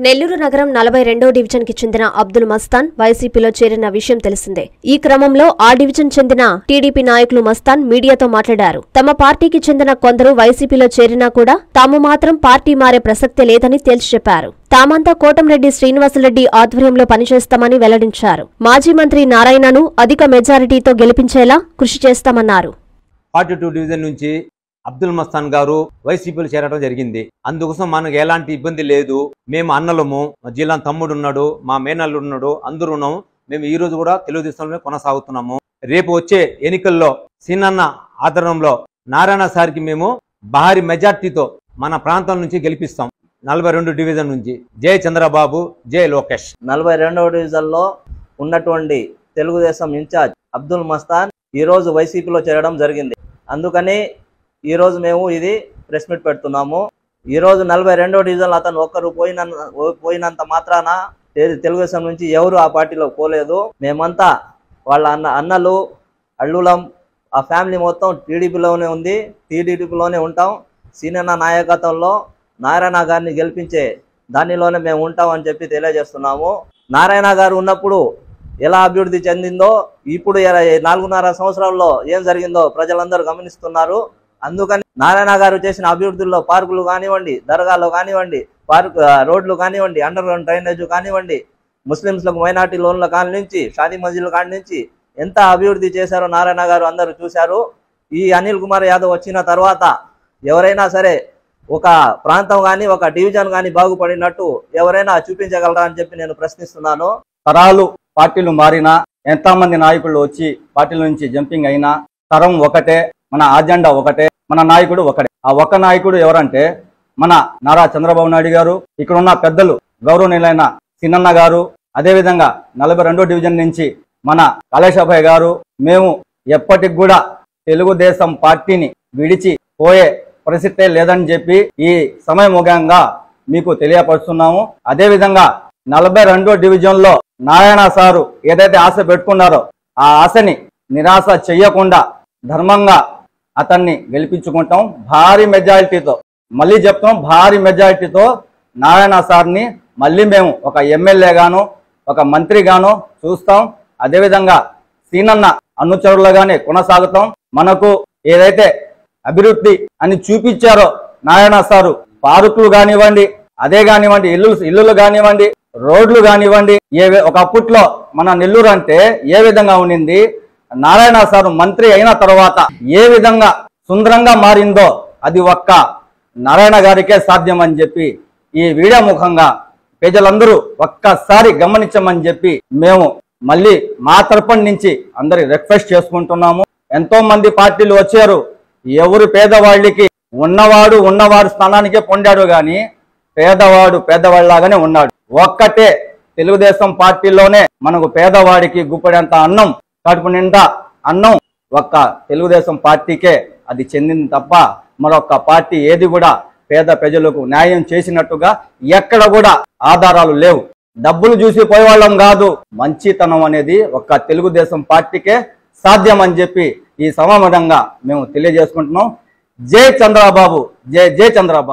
నెల్లూరు నగరం 42వ డివిజన్ కి చెందిన అబ్దుల్ మస్తాన్ వైసీపీలో చేరిన విషయం తెలిసిందే. ఈ క్రమంలో ఆ డివిజన్ చెందిన టీడీపీ నాయకులు మస్తాన్ మీడియాతో మాట్లాడారు. తమ పార్టీకి చెందిన కొందరు వైసీపీలో చేరినా కూడా తాము మాత్రం పార్టీ మారే ప్రసక్తే లేదని తేల్చి చెప్పారు. తామంతా కోటంరెడ్డి శ్రీనివాసరెడ్డి ఆధ్వర్యంలో పనిచేస్తామని వెల్లడించారు. మాజీ మంత్రి నారాయణను అధిక మెజారిటీతో గెలిపించేలా కృషి చేస్తామన్నారు. 42 డివిజన్ నుంచి అబ్దుల్ మస్తాన్ గారు వైసీపీలో చేరడం జరిగింది. అందుకోసం మనకు ఎలాంటి ఇబ్బంది లేదు. మేము అన్నలము, మా జిల్లా తమ్ముడు ఉన్నాడు, మా మేనల్లు ఉన్నాడు, అందరూ ఉన్నాము. మేము ఈ రోజు కూడా తెలుగుదేశంలో కొనసాగుతున్నాము. రేపు వచ్చే ఎన్నికల్లో సీనన్న ఆధ్వర్యంలో నారాయణ సార్కి మేము భారీ మెజార్టీతో మన ప్రాంతం నుంచి గెలిపిస్తాం. 42 డివిజన్ నుంచి జై చంద్రబాబు, జై లోకేష్. 42వ డివిజన్లో ఉన్నటువంటి తెలుగుదేశం ఇన్ఛార్జ్ అబ్దుల్ మస్తాన్ ఈరోజు వైసీపీలో చేరడం జరిగింది. అందుకని ఈరోజు మేము ఇది ప్రెస్ మీట్ పెడుతున్నాము. ఈరోజు 42వ డివిజన్లో అతను ఒక్కరు పోయినంత మాత్రాన తెలుగుదేశం నుంచి ఎవరు ఆ పార్టీలో పోలేదు. మేమంతా వాళ్ళ అన్నలు అల్లులం, ఆ ఫ్యామిలీ మొత్తం టీడీపీలోనే ఉంది, టీడీపీలోనే ఉంటాం. సీనన్న నాయకత్వంలో నారాయణ గారిని గెలిపించే దానిలోనే మేము ఉంటామని చెప్పి తెలియజేస్తున్నాము. నారాయణ గారు ఉన్నప్పుడు ఎలా అభివృద్ధి చెందిందో, ఇప్పుడు 4.5 సంవత్సరాల్లో ఏం జరిగిందో ప్రజలందరూ గమనిస్తున్నారు. అందుకని నారాయణ గారు చేసిన అభివృద్ధుల్లో పార్కులు కానివ్వండి, దర్గాలు కానివ్వండి, రోడ్లు కానివ్వండి, అండర్ గ్రౌండ్ డ్రైనేజ్ కానివ్వండి, ముస్లింస్లకు మైనార్టీ లోన్ల కాని నుంచి, షాదీ మస్జిద్ల కాని నుంచి ఎంత అభివృద్ధి చేశారో నారాయణ గారు అందరూ చూశారు. ఈ అనిల్ కుమార్ యాదవ్ వచ్చిన తర్వాత ఎవరైనా సరే ఒక ప్రాంతం కానీ ఒక డివిజన్ కానీ బాగుపడినట్టు ఎవరైనా చూపించగలరా అని చెప్పి నేను ప్రశ్నిస్తున్నాను. తరాలు పార్టీలు మారినా, ఎంతమంది నాయకులు వచ్చి పార్టీల నుంచి జంపింగ్ అయినా తరం ఒకటే, మన అజెండా ఒకటే, మన నాయకుడు ఒకటే. ఆ ఒక్క నాయకుడు ఎవరంటే మన నారా చంద్రబాబు నాయుడు గారు. ఇక్కడ ఉన్న పెద్దలు గౌరవనీయులైన సీనన్న గారు, అదేవిధంగా 42వ డివిజన్ నుంచి మన కళేశభయ్య గారు. మేము ఎప్పటికి కూడా తెలుగుదేశం పార్టీని విడిచి పోయే పరిస్థితే లేదని చెప్పి ఈ సమయముఖంగా మీకు తెలియపరుస్తున్నాము. అదేవిధంగా 42వ డివిజన్ లో నారాయణ సారు ఏదైతే ఆశ పెట్టుకున్నారో ఆ ఆశని నిరాశ చెయ్యకుండా ధర్మంగా అతన్ని గెలిపించుకుంటాం. భారీ మెజారిటీతో, మళ్ళీ చెప్తాం, భారీ మెజారిటీతో నారాయణ సార్ని మళ్ళీ మేము ఒక ఎమ్మెల్యేగాను ఒక మంత్రిగాను చూస్తాం. అదేవిధంగా సీనన్న అనుచరులుగానే కొనసాగుతాం. మనకు ఏదైతే అభివృద్ధి అని చూపించారో నారాయణ సారు, పార్కులు కానివ్వండి, అదే కానివ్వండి, ఇల్లులు కానివ్వండి, రోడ్లు కానివ్వండి, ఒకప్పట్లో మన నెల్లూరు అంటే ఏ విధంగా ఉండింది, నారాయణ సారు మంత్రి అయిన తర్వాత ఏ విధంగా సుందరంగా మారిందో అది ఒక్క నారాయణ గారికే సాధ్యం అని చెప్పి ఈ వీడియో ముఖంగా ప్రజలందరూ ఒక్కసారి గమనించమని చెప్పి మేము మళ్ళీ మా తరపున నుంచి అందరి రిక్వెస్ట్ చేసుకుంటున్నాము. ఎంతో మంది పార్టీలు వచ్చారు. ఎవరు పేదవాళ్ళకి ఉన్నవాడు స్థానానికే పొందాడు గాని పేదవాడు పేదవాళ్ళలాగానే ఉన్నాడు. ఒక్కటే తెలుగుదేశం పార్టీలోనే మనకు పేదవాడికి గుప్పడంత అన్నం, కడుపు నిండా అన్నం ఒక్క తెలుగుదేశం పార్టీకే అది చెందింది తప్ప మరొక్క పార్టీ ఏది కూడా పేద ప్రజలకు న్యాయం చేసినట్టుగా ఎక్కడ కూడా ఆధారాలు లేవు. డబ్బులు చూసి పోయేవాళ్ళం కాదు, మంచితనం అనేది ఒక్క తెలుగుదేశం పార్టీకే సాధ్యం అని చెప్పి ఈ సమావేశంగా మేము తెలియజేసుకుంటున్నాం. జై చంద్రబాబు, జై చంద్రబాబు.